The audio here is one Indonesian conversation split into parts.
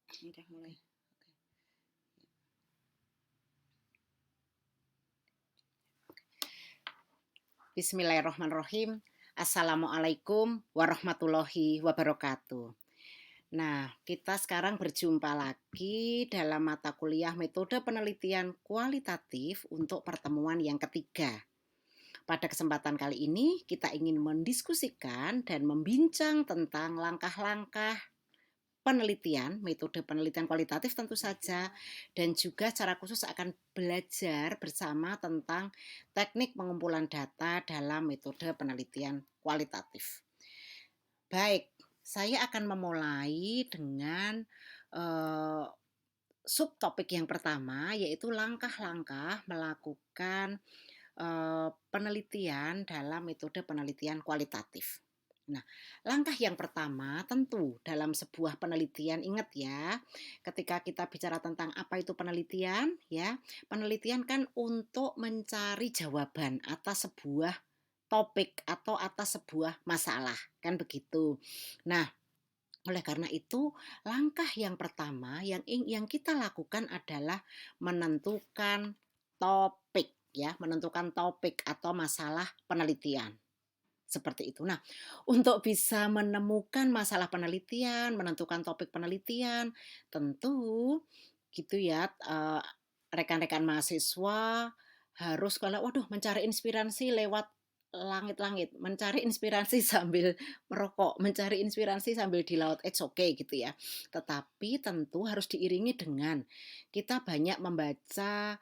Ini udah mulai. Bismillahirrahmanirrahim. Assalamualaikum warahmatullahi wabarakatuh. Nah, kita sekarang berjumpa lagi dalam mata kuliah metode penelitian kualitatif untuk pertemuan yang ketiga. Pada kesempatan kali ini, kita ingin mendiskusikan dan membincang tentang langkah-langkah penelitian, metode penelitian kualitatif tentu saja, dan juga secara khusus akan belajar bersama tentang teknik pengumpulan data dalam metode penelitian kualitatif. Baik, saya akan memulai dengan subtopik yang pertama, yaitu langkah-langkah melakukan penelitian dalam metode penelitian kualitatif. Nah, langkah yang pertama tentu dalam sebuah penelitian, ingat ya, ketika kita bicara tentang apa itu penelitian, ya, penelitian kan untuk mencari jawaban atas sebuah topik atau atas sebuah masalah, kan begitu. Nah, oleh karena itu, langkah yang pertama yang kita lakukan adalah menentukan topik, ya, menentukan topik atau masalah penelitian. Seperti itu. Nah, untuk bisa menemukan masalah penelitian, menentukan topik penelitian, tentu gitu ya, rekan-rekan mahasiswa harus kalau waduh mencari inspirasi lewat langit-langit, mencari inspirasi sambil merokok, mencari inspirasi sambil di laut, it's okay gitu ya. Tetapi tentu harus diiringi dengan kita banyak membaca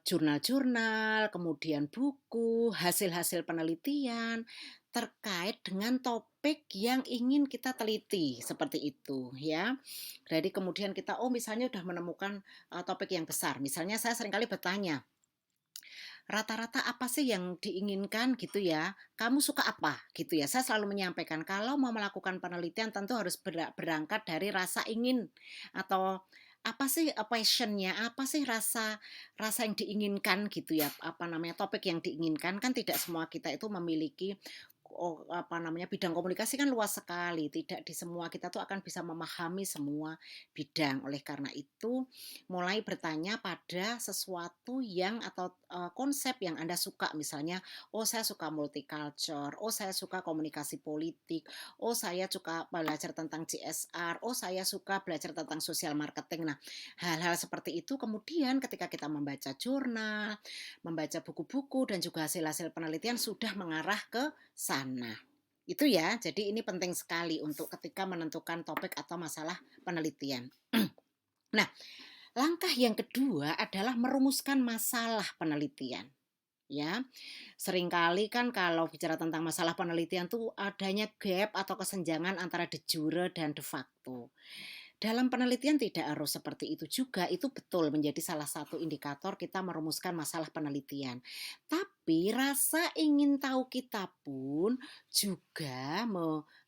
jurnal-jurnal, kemudian buku, hasil-hasil penelitian terkait dengan topik yang ingin kita teliti, seperti itu ya. Jadi kemudian kita, oh misalnya udah menemukan topik yang besar, misalnya saya seringkali bertanya, rata-rata apa sih yang diinginkan gitu ya, kamu suka apa gitu ya. Saya selalu menyampaikan kalau mau melakukan penelitian tentu harus berangkat dari rasa ingin atau apa sih passion-nya, apa sih rasa rasa yang diinginkan gitu ya, apa namanya, topik yang diinginkan. Kan tidak semua kita itu memiliki apa namanya, bidang komunikasi kan luas sekali, tidak di semua kita tuh akan bisa memahami semua bidang. Oleh karena itu, mulai bertanya pada sesuatu yang atau konsep yang Anda suka, misalnya, oh saya suka multicultural, oh saya suka komunikasi politik, oh saya suka belajar tentang CSR, oh saya suka belajar tentang social marketing. Nah, hal-hal seperti itu kemudian ketika kita membaca jurnal, membaca buku-buku dan juga hasil-hasil penelitian sudah mengarah ke sana. Itu ya, jadi ini penting sekali untuk ketika menentukan topik atau masalah penelitian. Nah, langkah yang kedua adalah merumuskan masalah penelitian. Ya, seringkali kan kalau bicara tentang masalah penelitian tuh adanya gap atau kesenjangan antara de jure dan de facto. Dalam penelitian tidak harus seperti itu juga, itu betul menjadi salah satu indikator kita merumuskan masalah penelitian. Tapi rasa ingin tahu kita pun juga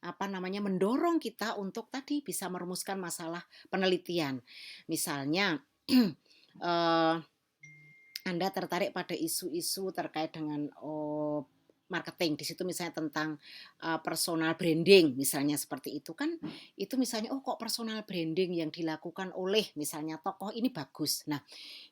apa namanya, mendorong kita untuk tadi bisa merumuskan masalah penelitian. Misalnya eh, anda tertarik pada isu-isu terkait dengan marketing, di situ misalnya tentang personal branding, misalnya seperti itu kan, itu misalnya oh kok personal branding yang dilakukan oleh misalnya tokoh ini bagus. Nah,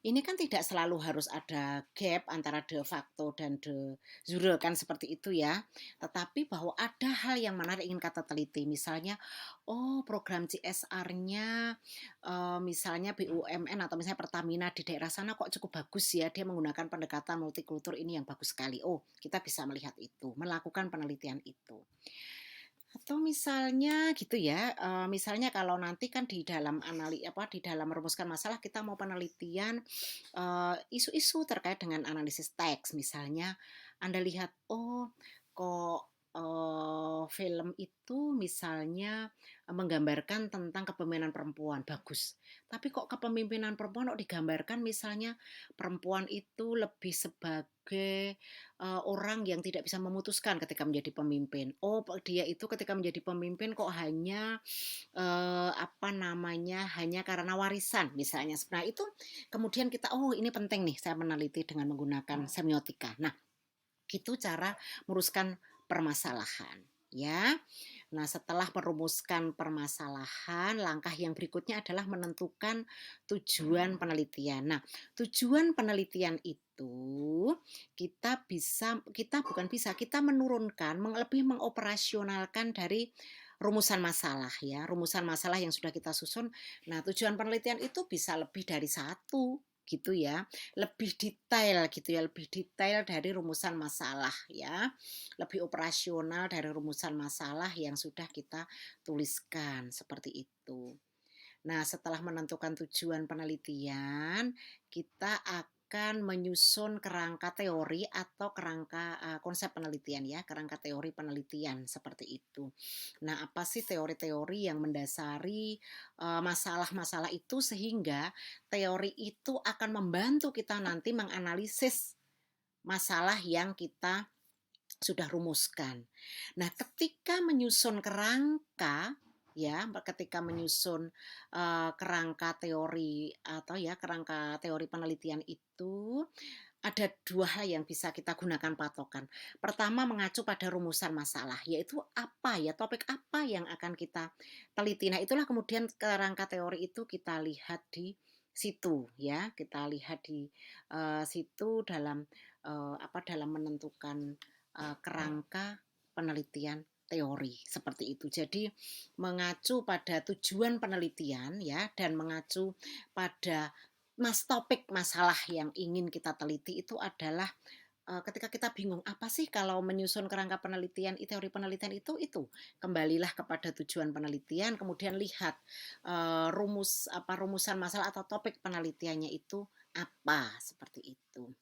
ini kan tidak selalu harus ada gap antara de facto dan de jure kan seperti itu ya. Tetapi bahwa ada hal yang menarik ingin kata teliti, misalnya oh program CSR-nya misalnya BUMN atau misalnya Pertamina di daerah sana kok cukup bagus ya, dia menggunakan pendekatan multikultur ini yang bagus sekali. Oh, kita bisa melihat itu, melakukan penelitian itu. Atau misalnya gitu ya, misalnya kalau nanti kan di dalam di dalam merumuskan masalah kita mau penelitian isu-isu terkait dengan analisis teks. Misalnya Anda lihat, oh kok film itu misalnya menggambarkan tentang kepemimpinan perempuan, bagus. Tapi kok kepemimpinan perempuan kok digambarkan misalnya perempuan itu lebih sebagai orang yang tidak bisa memutuskan ketika menjadi pemimpin. Oh, dia itu ketika menjadi pemimpin kok hanya apa namanya, hanya karena warisan misalnya. Nah, itu kemudian kita oh ini penting nih saya meneliti dengan menggunakan semiotika. Nah, itu cara meruskan permasalahan ya. Nah, setelah merumuskan permasalahan, langkah yang berikutnya adalah menentukan tujuan penelitian. Nah, tujuan penelitian itu kita menurunkan, lebih mengoperasionalkan dari rumusan masalah ya, rumusan masalah yang sudah kita susun. Nah, tujuan penelitian itu bisa lebih dari satu gitu ya, lebih detail gitu ya, lebih detail dari rumusan masalah ya, lebih operasional dari rumusan masalah yang sudah kita tuliskan seperti itu. Nah, setelah menentukan tujuan penelitian, kita akan menyusun kerangka teori atau kerangka konsep penelitian ya, kerangka teori penelitian seperti itu. Nah, apa sih teori-teori yang mendasari masalah-masalah itu sehingga teori itu akan membantu kita nanti menganalisis masalah yang kita sudah rumuskan. Nah, ketika menyusun kerangka ya, ketika menyusun kerangka teori atau ya kerangka teori penelitian itu ada dua hal yang bisa kita gunakan patokan. Pertama mengacu pada rumusan masalah, yaitu apa ya, topik apa yang akan kita teliti. Nah, itulah kemudian kerangka teori itu kita lihat di situ ya, kita lihat di situ dalam dalam menentukan kerangka penelitian teori seperti itu. Jadi mengacu pada tujuan penelitian ya dan mengacu pada topik masalah yang ingin kita teliti itu adalah ketika kita bingung apa sih kalau menyusun kerangka penelitian, teori penelitian itu kembalilah kepada tujuan penelitian, kemudian lihat rumusan masalah atau topik penelitiannya itu apa seperti itu.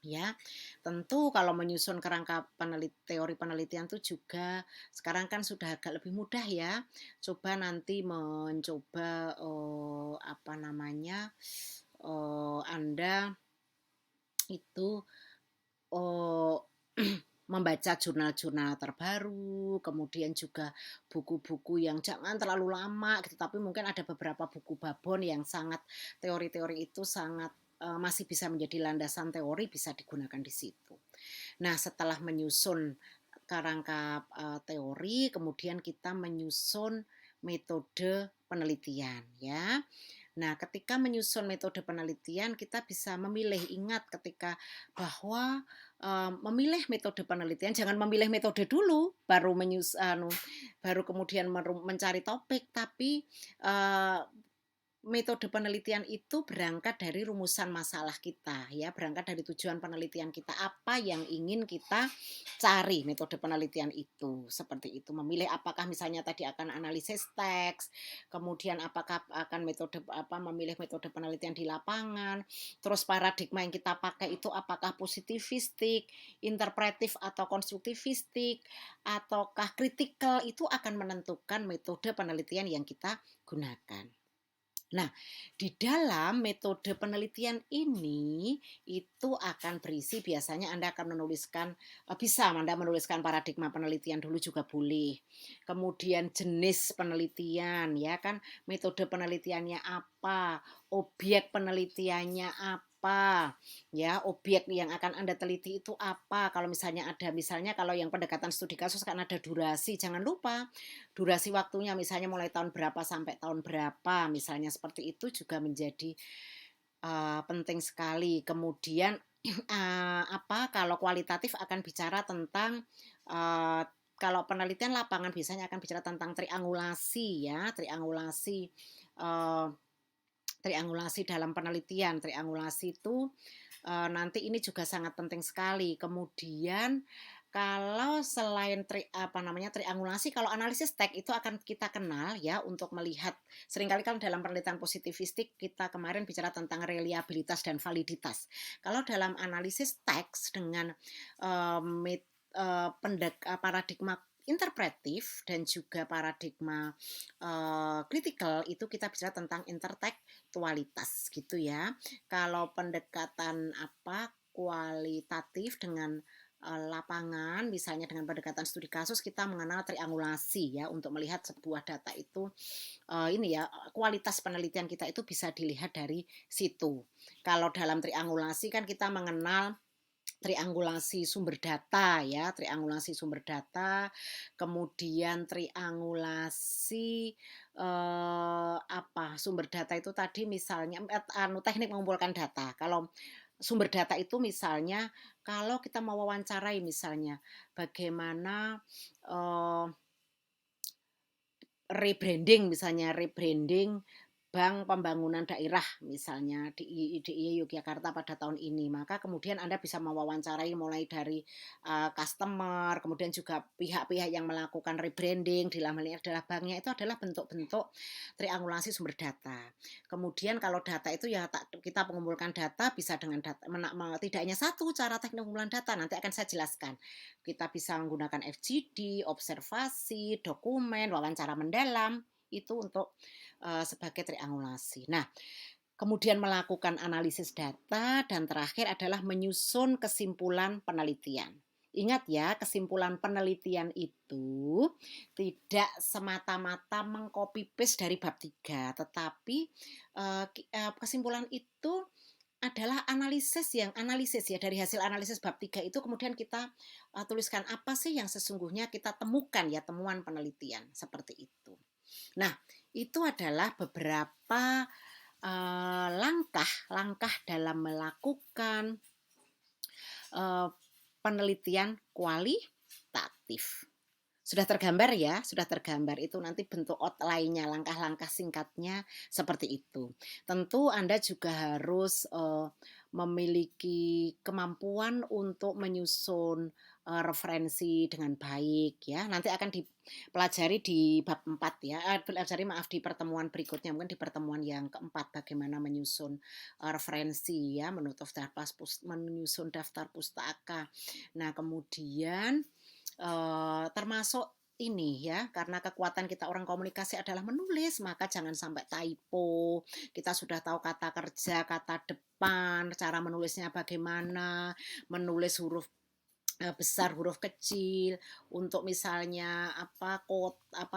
Ya, tentu kalau menyusun kerangka teori penelitian itu juga sekarang kan sudah agak lebih mudah ya. Coba nanti mencoba Anda itu eh, membaca jurnal-jurnal terbaru, kemudian juga buku-buku yang jangan terlalu lama gitu, tapi mungkin ada beberapa buku babon yang sangat teori-teori itu sangat masih bisa menjadi landasan teori bisa digunakan di situ. Nah, setelah menyusun kerangka teori, kemudian kita menyusun metode penelitian ya. Nah, ketika menyusun metode penelitian kita bisa memilih, ingat ketika bahwa memilih metode penelitian jangan memilih metode dulu baru kemudian mencari topik, tapi metode penelitian itu berangkat dari rumusan masalah kita ya, berangkat dari tujuan penelitian kita, apa yang ingin kita cari metode penelitian itu. Seperti itu, memilih apakah misalnya tadi akan analisis teks, kemudian apakah akan memilih metode penelitian di lapangan, terus paradigma yang kita pakai itu apakah positivistik, interpretif atau konstruktivistik, ataukah kritikal, itu akan menentukan metode penelitian yang kita gunakan. Nah, di dalam metode penelitian ini itu akan berisi biasanya Anda akan menuliskan bisa Anda menuliskan paradigma penelitian dulu juga boleh. Kemudian jenis penelitian ya kan, metode penelitiannya apa, objek penelitiannya apa, ya objek yang akan Anda teliti itu apa. Kalau misalnya kalau yang pendekatan studi kasus kan ada durasi, jangan lupa durasi waktunya misalnya mulai tahun berapa sampai tahun berapa, misalnya seperti itu juga menjadi penting sekali. Kemudian kalau kualitatif akan bicara tentang kalau penelitian lapangan biasanya akan bicara tentang triangulasi ya, uh, triangulasi dalam penelitian. Triangulasi itu nanti ini juga sangat penting sekali. Kemudian kalau selain triangulasi, kalau analisis teks itu akan kita kenal ya untuk melihat, seringkali kan dalam penelitian positivistik kita kemarin bicara tentang reliabilitas dan validitas. Kalau dalam analisis teks dengan paradigma interpretif dan juga paradigma kritikal itu kita bicara tentang intertekstualitas gitu ya. Kalau pendekatan kualitatif dengan lapangan, misalnya dengan pendekatan studi kasus kita mengenal triangulasi ya untuk melihat sebuah data itu kualitas penelitian kita itu bisa dilihat dari situ. Kalau dalam triangulasi kan kita mengenal triangulasi sumber data ya, triangulasi sumber data, kemudian triangulasi, sumber data itu tadi misalnya teknik mengumpulkan data. Kalau sumber data itu misalnya kalau kita mau wawancarai misalnya bagaimana, eee rebranding Bank Pembangunan Daerah misalnya DIY Yogyakarta pada tahun ini. Maka kemudian Anda bisa mewawancarai mulai dari, customer, kemudian juga pihak-pihak yang melakukan rebranding, di dalam hal ini adalah banknya, itu adalah bentuk-bentuk triangulasi sumber data. Kemudian kalau data itu ya kita mengumpulkan data bisa dengan data tidak hanya satu cara teknik pengumpulan data, nanti akan saya jelaskan. Kita bisa menggunakan FGD, observasi, dokumen, wawancara mendalam, itu untuk sebagai triangulasi. Nah, kemudian melakukan analisis data dan terakhir adalah menyusun kesimpulan penelitian. Ingat ya, kesimpulan penelitian itu tidak semata-mata mengcopy paste dari bab 3, tetapi kesimpulan itu adalah analisis ya, dari hasil analisis bab 3 itu kemudian kita tuliskan apa sih yang sesungguhnya kita temukan ya, temuan penelitian seperti itu. Nah, itu adalah beberapa langkah-langkah dalam melakukan penelitian kualitatif. Sudah tergambar ya, sudah tergambar itu nanti bentuk outline-nya, langkah-langkah singkatnya seperti itu. Tentu Anda juga harus memiliki kemampuan untuk menyusun referensi dengan baik ya. Nanti akan dipelajari di bab 4 ya. Di pertemuan berikutnya, mungkin di pertemuan yang keempat bagaimana menyusun referensi ya, menyusun daftar pustaka. Nah, kemudian termasuk ini ya, karena kekuatan kita orang komunikasi adalah menulis, maka jangan sampai typo. Kita sudah tahu kata kerja, kata depan, cara menulisnya bagaimana, menulis huruf besar, huruf kecil, untuk misalnya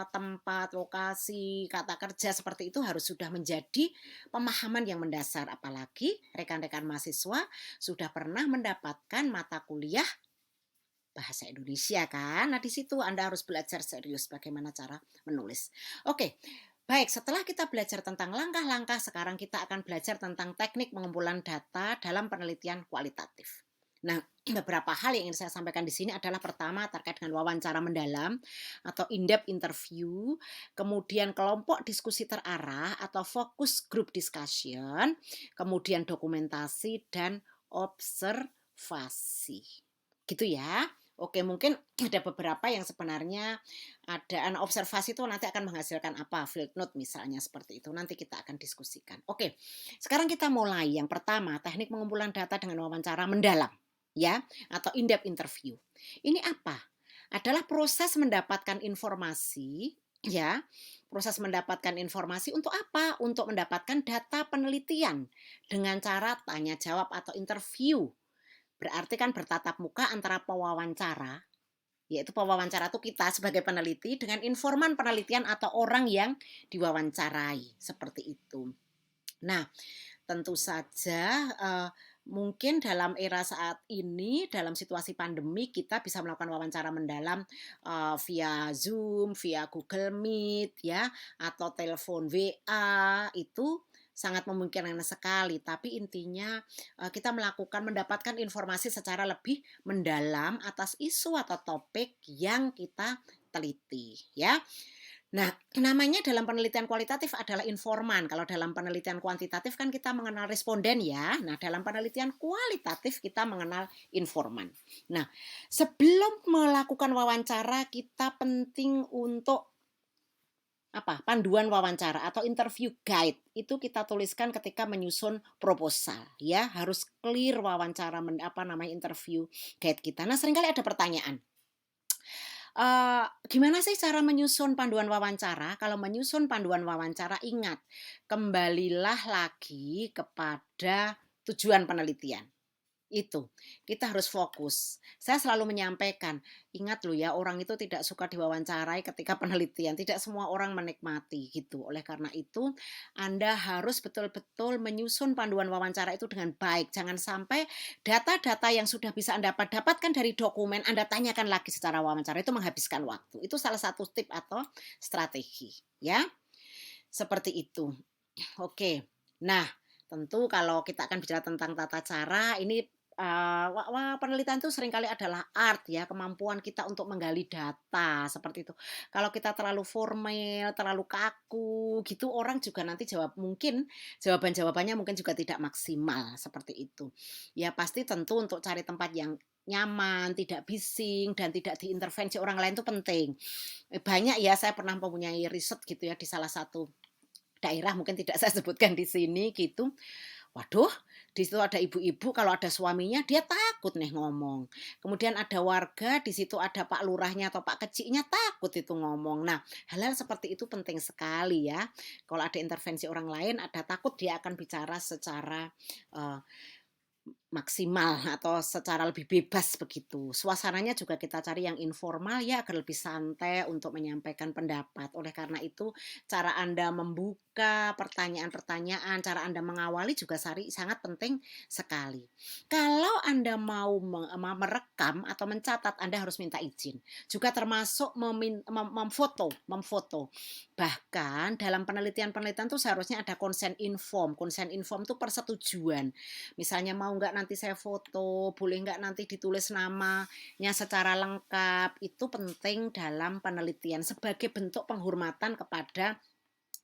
tempat, lokasi, kata kerja seperti itu harus sudah menjadi pemahaman yang mendasar. Apalagi rekan-rekan mahasiswa sudah pernah mendapatkan mata kuliah bahasa Indonesia kan. Nah, di situ Anda harus belajar serius bagaimana cara menulis. Oke. Baik, setelah kita belajar tentang langkah-langkah, sekarang kita akan belajar tentang teknik pengumpulan data dalam penelitian kualitatif. Nah, beberapa hal yang ingin saya sampaikan di sini adalah pertama terkait dengan wawancara mendalam atau in-depth interview, kemudian kelompok diskusi terarah atau focus group discussion, kemudian dokumentasi dan observasi. Gitu ya. Oke, mungkin ada beberapa yang sebenarnya observasi itu nanti akan menghasilkan apa, field note misalnya seperti itu. Nanti kita akan diskusikan. Oke, sekarang kita mulai. Yang pertama, teknik pengumpulan data dengan wawancara mendalam, ya, atau in-depth interview. Ini apa? Adalah proses mendapatkan informasi, ya, proses mendapatkan informasi untuk apa? Untuk mendapatkan data penelitian dengan cara tanya jawab atau interview. Berarti kan bertatap muka antara pewawancara, yaitu pewawancara itu kita sebagai peneliti dengan informan penelitian atau orang yang diwawancarai, seperti itu. Nah, tentu saja mungkin dalam era saat ini, dalam situasi pandemi, kita bisa melakukan wawancara mendalam via Zoom, via Google Meet, ya, atau telepon WA, itu sangat memungkinkan sekali. Tapi intinya kita mendapatkan informasi secara lebih mendalam atas isu atau topik yang kita teliti, ya. Nah, namanya dalam penelitian kualitatif adalah informan. Kalau dalam penelitian kuantitatif kan kita mengenal responden ya. Nah, dalam penelitian kualitatif kita mengenal informan. Nah, sebelum melakukan wawancara kita penting untuk panduan wawancara atau interview guide itu kita tuliskan ketika menyusun proposal ya, harus clear wawancara interview guide kita. Nah, seringkali ada pertanyaan. Gimana sih cara menyusun panduan wawancara? Kalau menyusun panduan wawancara, ingat, kembalilah lagi kepada tujuan penelitian. Itu, kita harus fokus. Saya selalu menyampaikan, ingat loh ya, orang itu tidak suka diwawancarai ketika penelitian, tidak semua orang menikmati gitu. Oleh karena itu, Anda harus betul-betul menyusun panduan wawancara itu dengan baik. Jangan sampai data-data yang sudah bisa Anda dapatkan dari dokumen, Anda tanyakan lagi secara wawancara, itu menghabiskan waktu. Itu salah satu tip atau strategi, ya. Seperti itu. Oke. Nah, tentu kalau kita akan bicara tentang tata cara, ini, penelitian itu seringkali adalah art ya, kemampuan kita untuk menggali data, seperti itu. Kalau kita terlalu formal, terlalu kaku gitu, orang juga nanti mungkin jawaban-jawabannya mungkin juga tidak maksimal, seperti itu. Ya pasti tentu untuk cari tempat yang nyaman, tidak bising, dan tidak diintervensi orang lain itu penting. Banyak ya, saya pernah mempunyai riset gitu ya di salah satu daerah, mungkin tidak saya sebutkan di sini gitu. Waduh, di situ ada ibu-ibu kalau ada suaminya dia takut nih ngomong. Kemudian ada warga, di situ ada Pak Lurahnya atau Pak Keciknya takut itu ngomong. Nah, hal-hal seperti itu penting sekali ya. Kalau ada intervensi orang lain, ada takut dia akan bicara secara eh, maksimal atau secara lebih bebas begitu. Suasananya juga kita cari yang informal ya agar lebih santai untuk menyampaikan pendapat. Oleh karena itu, cara Anda membuka pertanyaan-pertanyaan, cara Anda mengawali juga sangat penting sekali. Kalau Anda mau merekam atau mencatat, Anda harus minta izin. Juga termasuk memfoto. Bahkan dalam penelitian-penelitian itu seharusnya ada consent inform. Consent inform itu persetujuan. Misalnya mau nggak nanti saya foto, boleh nggak nanti ditulis namanya secara lengkap, itu penting dalam penelitian sebagai bentuk penghormatan kepada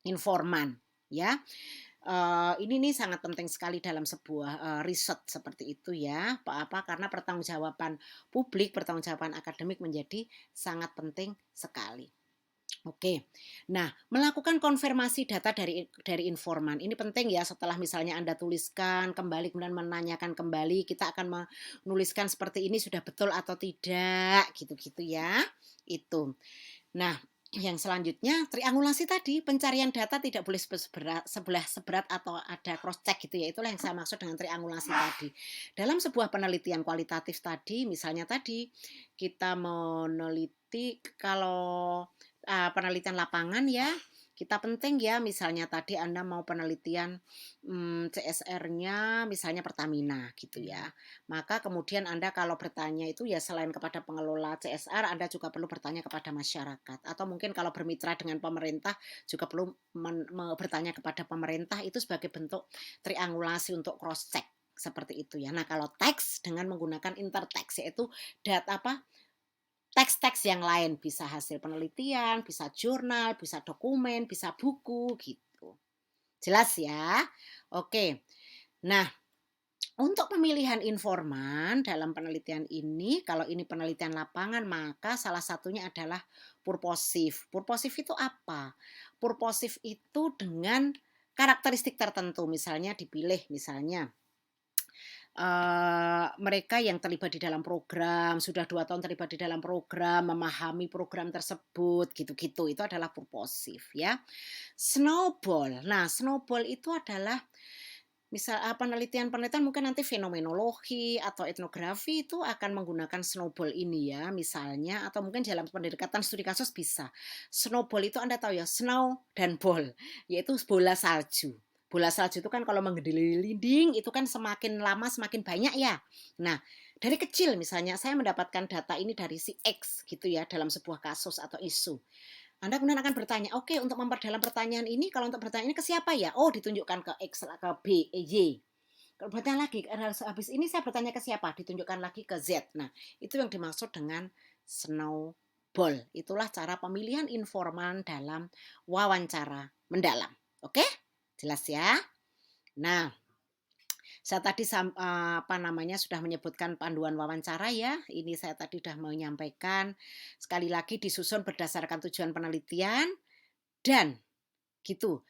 informan, ya. Ini nih sangat penting sekali dalam sebuah riset seperti itu ya. Karena pertanggungjawaban publik, pertanggungjawaban akademik menjadi sangat penting sekali. Oke. Nah, melakukan konfirmasi data dari informan. Ini penting ya setelah misalnya Anda tuliskan kembali kemudian menanyakan kembali, kita akan menuliskan seperti ini sudah betul atau tidak, gitu-gitu ya. Itu. Nah, yang selanjutnya triangulasi tadi, pencarian data tidak boleh seberat atau ada cross check gitu ya. Itulah yang saya maksud dengan triangulasi tadi. Dalam sebuah penelitian kualitatif tadi, misalnya tadi kita meneliti kalau penelitian lapangan ya, kita penting ya misalnya tadi Anda mau penelitian CSR-nya misalnya Pertamina gitu ya. Maka kemudian Anda kalau bertanya itu ya selain kepada pengelola CSR, Anda juga perlu bertanya kepada masyarakat. Atau mungkin kalau bermitra dengan pemerintah juga perlu bertanya kepada pemerintah, itu sebagai bentuk triangulasi untuk cross check seperti itu ya. Nah, kalau teks dengan menggunakan intertext yaitu data teks-teks yang lain, bisa hasil penelitian, bisa jurnal, bisa dokumen, bisa buku gitu. Jelas ya? Oke. Nah, untuk pemilihan informan dalam penelitian ini, kalau ini penelitian lapangan, maka salah satunya adalah purposif. Purposif itu apa? Purposif itu dengan karakteristik tertentu, misalnya dipilih misalnya mereka yang terlibat di dalam program, sudah 2 tahun terlibat di dalam program, memahami program tersebut, gitu-gitu. Itu adalah purposif ya. Snowball. Nah, snowball itu adalah penelitian-penelitian mungkin nanti fenomenologi atau etnografi itu akan menggunakan snowball ini ya, misalnya atau mungkin dalam pendekatan studi kasus bisa. Snowball itu Anda tahu ya, snow dan ball, yaitu bola salju. Bola salju itu kan kalau menggelinding itu kan semakin lama semakin banyak ya. Nah, dari kecil misalnya saya mendapatkan data ini dari si X gitu ya dalam sebuah kasus atau isu. Anda kemudian akan bertanya, oke untuk memperdalam pertanyaan ini, kalau untuk pertanyaan ini ke siapa ya? Oh ditunjukkan ke X, ke B, Y. Kalau bertanya lagi, habis ini saya bertanya ke siapa? Ditunjukkan lagi ke Z. Nah, itu yang dimaksud dengan snowball. Itulah cara pemilihan informan dalam wawancara mendalam. Oke? Jelas ya? Nah, saya tadi sudah menyebutkan panduan wawancara ya. Ini saya tadi sudah menyampaikan. Sekali lagi disusun berdasarkan tujuan penelitian dan gitu.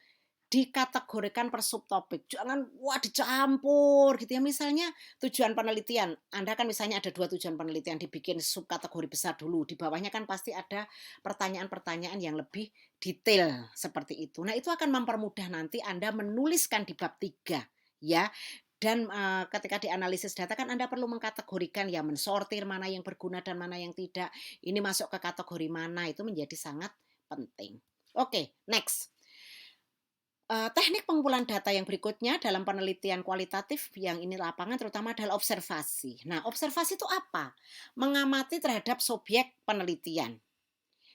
Dikategorikan per subtopik. Jangan wah dicampur gitu ya. Misalnya tujuan penelitian. Anda kan misalnya ada 2 tujuan penelitian, dibikin subkategori besar dulu. Di bawahnya kan pasti ada pertanyaan-pertanyaan yang lebih detail seperti itu. Nah, itu akan mempermudah nanti Anda menuliskan di bab 3 ya. Dan, ketika dianalisis data kan Anda perlu mengkategorikan ya, mensortir mana yang berguna dan mana yang tidak, ini masuk ke kategori mana, itu menjadi sangat penting. Oke, next. Teknik pengumpulan data yang berikutnya dalam penelitian kualitatif yang ini lapangan terutama adalah observasi. Nah, observasi itu apa? Mengamati terhadap subjek penelitian.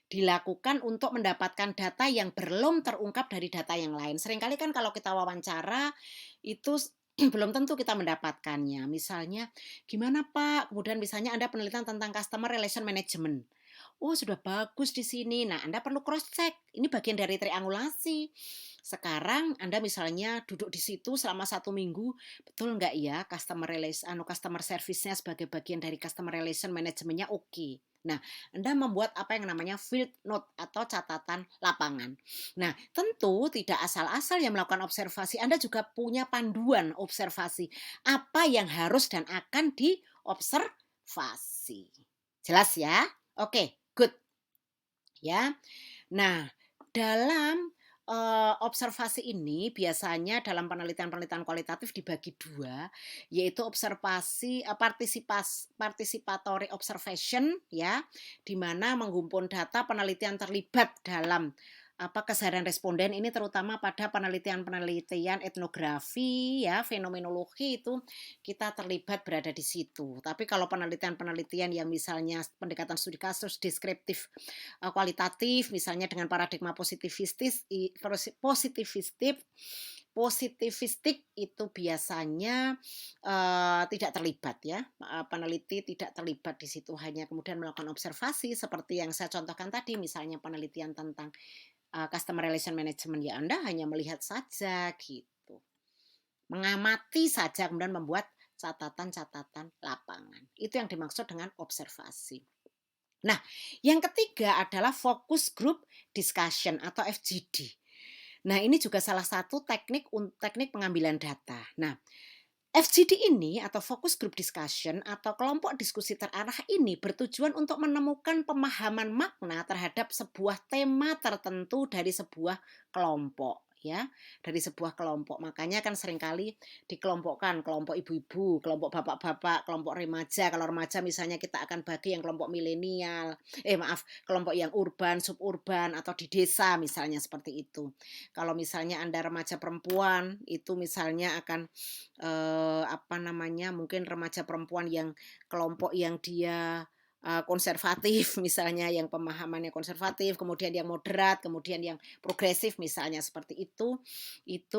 Dilakukan untuk mendapatkan data yang belum terungkap dari data yang lain. Seringkali kan kalau kita wawancara itu belum tentu kita mendapatkannya. Misalnya, "Gimana Pak?" Kemudian misalnya Anda penelitian tentang customer relation management. Oh, sudah bagus di sini. Nah, Anda perlu cross check. Ini bagian dari triangulasi. Sekarang Anda misalnya duduk di situ selama 1 minggu, betul nggak ya customer service-nya sebagai bagian dari customer relation manajemennya oke. Nah, Anda membuat apa yang namanya field note atau catatan lapangan. Nah, tentu tidak asal-asal yang melakukan observasi, Anda juga punya panduan observasi. Apa yang harus dan akan diobservasi. Jelas ya? Oke, good. Ya. Nah, dalam, observasi ini biasanya dalam penelitian-penelitian kualitatif dibagi 2, yaitu observasi participatory observation ya, di mana menghimpun data penelitian terlibat dalam keseharian responden ini terutama pada penelitian-penelitian etnografi ya, fenomenologi itu kita terlibat berada di situ. Tapi kalau penelitian-penelitian yang misalnya pendekatan studi kasus deskriptif kualitatif misalnya dengan paradigma positivistik itu biasanya, tidak terlibat ya, peneliti tidak terlibat di situ, hanya kemudian melakukan observasi seperti yang saya contohkan tadi, misalnya penelitian tentang, customer relation management, ya Anda hanya melihat saja gitu, mengamati saja kemudian membuat catatan-catatan lapangan. Itu yang dimaksud dengan observasi. Nah, yang ketiga adalah focus group discussion atau FGD. Nah, ini juga salah satu teknik pengambilan data. Nah, FGD ini atau focus group discussion atau kelompok diskusi terarah ini bertujuan untuk menemukan pemahaman makna terhadap sebuah tema tertentu dari sebuah kelompok ya, dari sebuah kelompok. Makanya kan seringkali dikelompokkan, kelompok ibu-ibu, kelompok bapak-bapak, kelompok remaja. Kalau remaja misalnya kita akan bagi yang kelompok milenial, kelompok yang urban, suburban atau di desa misalnya seperti itu. Kalau misalnya Anda remaja perempuan, itu misalnya akan mungkin remaja perempuan yang kelompok yang dia, konservatif misalnya, yang pemahamannya konservatif, kemudian yang moderat, kemudian yang progresif misalnya seperti itu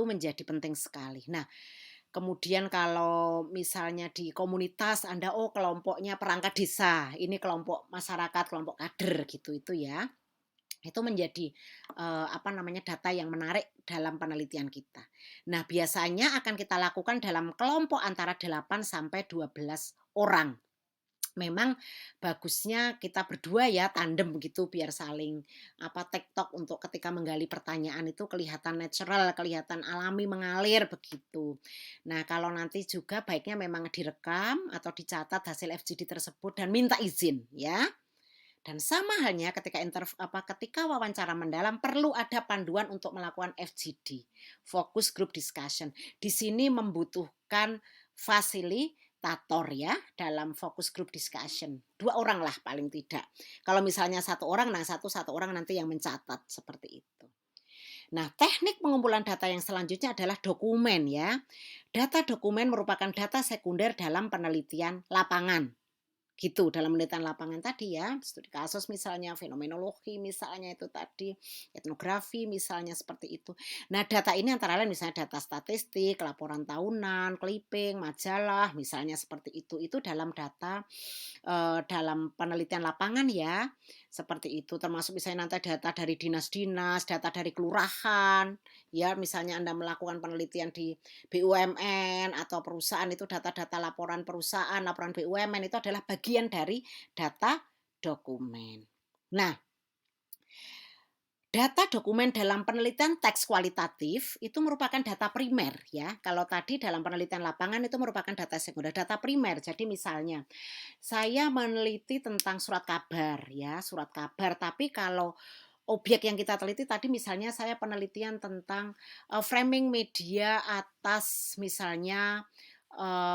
menjadi penting sekali. Nah, kemudian kalau misalnya di komunitas Anda, oh kelompoknya perangkat desa, ini kelompok masyarakat, kelompok kader gitu, itu ya. Itu menjadi, data yang menarik dalam penelitian kita. Nah, biasanya akan kita lakukan dalam kelompok antara 8 sampai 12 orang. Memang bagusnya kita berdua ya, tandem gitu biar saling, tektok untuk ketika menggali pertanyaan itu kelihatan natural, kelihatan alami, mengalir begitu. Nah, kalau nanti juga baiknya memang direkam atau dicatat hasil FGD tersebut dan minta izin ya. Dan sama halnya ketika wawancara mendalam perlu ada panduan untuk melakukan FGD, focus group discussion. Di sini membutuhkan fasilitator ya dalam focus group discussion. 2 orang lah paling tidak. Kalau misalnya 1 orang, nah satu orang nanti yang mencatat seperti itu. Nah, teknik pengumpulan data yang selanjutnya adalah dokumen ya. Data dokumen merupakan data sekunder dalam penelitian lapangan. Gitu, dalam penelitian lapangan tadi ya, studi kasus misalnya, fenomenologi misalnya itu tadi, etnografi misalnya seperti itu. Nah, data ini antara lain misalnya data statistik, laporan tahunan, clipping, majalah, misalnya seperti itu. Itu dalam dalam penelitian lapangan ya, seperti itu. Termasuk misalnya nanti data dari dinas-dinas, data dari kelurahan, ya misalnya Anda melakukan penelitian di BUMN atau perusahaan itu data-data laporan perusahaan, laporan BUMN itu adalah bagian dari data dokumen. Nah, data dokumen dalam penelitian teks kualitatif itu merupakan data primer ya. Kalau tadi dalam penelitian lapangan itu merupakan data sekunder, data primer. Jadi misalnya saya meneliti tentang surat kabar ya, surat kabar. Tapi kalau objek yang kita teliti tadi misalnya saya penelitian tentang framing media atas misalnya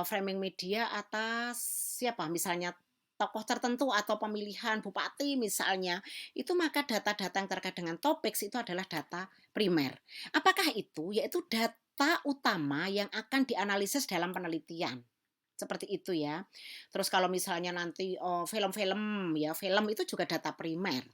framing media atas siapa, misalnya tokoh tertentu atau pemilihan bupati misalnya, itu maka data-data yang terkait dengan topik itu adalah data primer. Apakah itu? Yaitu data utama yang akan dianalisis dalam penelitian. Seperti itu ya. Terus kalau misalnya nanti, film-film ya, film itu juga data primer.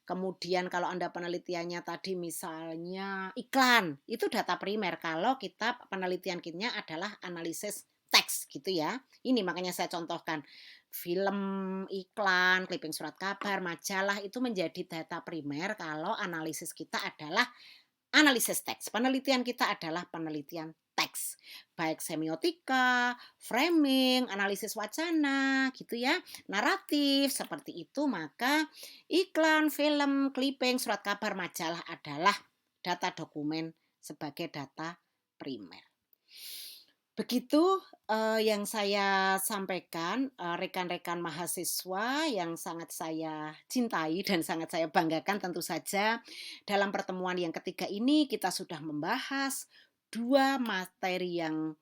Kemudian kalau Anda penelitiannya tadi misalnya iklan, itu data primer kalau kita penelitian kitnya adalah analisis teks gitu ya. Ini makanya saya contohkan, film, iklan, clipping surat kabar, majalah itu menjadi data primer kalau analisis kita adalah analisis teks. Penelitian kita adalah penelitian teks, baik semiotika, framing, analisis wacana, gitu ya, naratif, seperti itu. Maka iklan, film, clipping, surat kabar, majalah adalah data dokumen sebagai data primer. Begitu, yang saya sampaikan, rekan-rekan mahasiswa yang sangat saya cintai dan sangat saya banggakan tentu saja, dalam pertemuan yang ketiga ini kita sudah membahas 2 materi yang,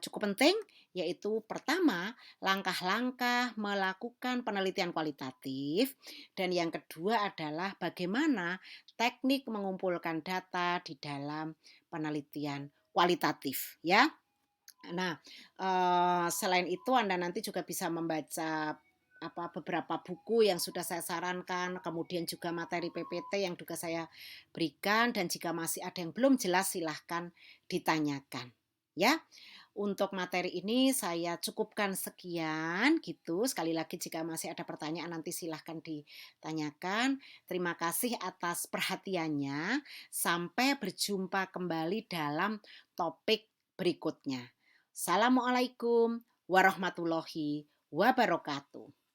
cukup penting, yaitu pertama, langkah-langkah melakukan penelitian kualitatif, dan yang kedua adalah bagaimana teknik mengumpulkan data di dalam penelitian kualitatif, ya. Nah, selain itu Anda nanti juga bisa membaca beberapa buku yang sudah saya sarankan, kemudian juga materi PPT yang juga saya berikan dan jika masih ada yang belum jelas silahkan ditanyakan, ya. Untuk materi ini saya cukupkan sekian gitu, sekali lagi jika masih ada pertanyaan nanti silahkan ditanyakan. Terima kasih atas perhatiannya, sampai berjumpa kembali dalam topik berikutnya. Assalamualaikum warahmatullahi wabarakatuh.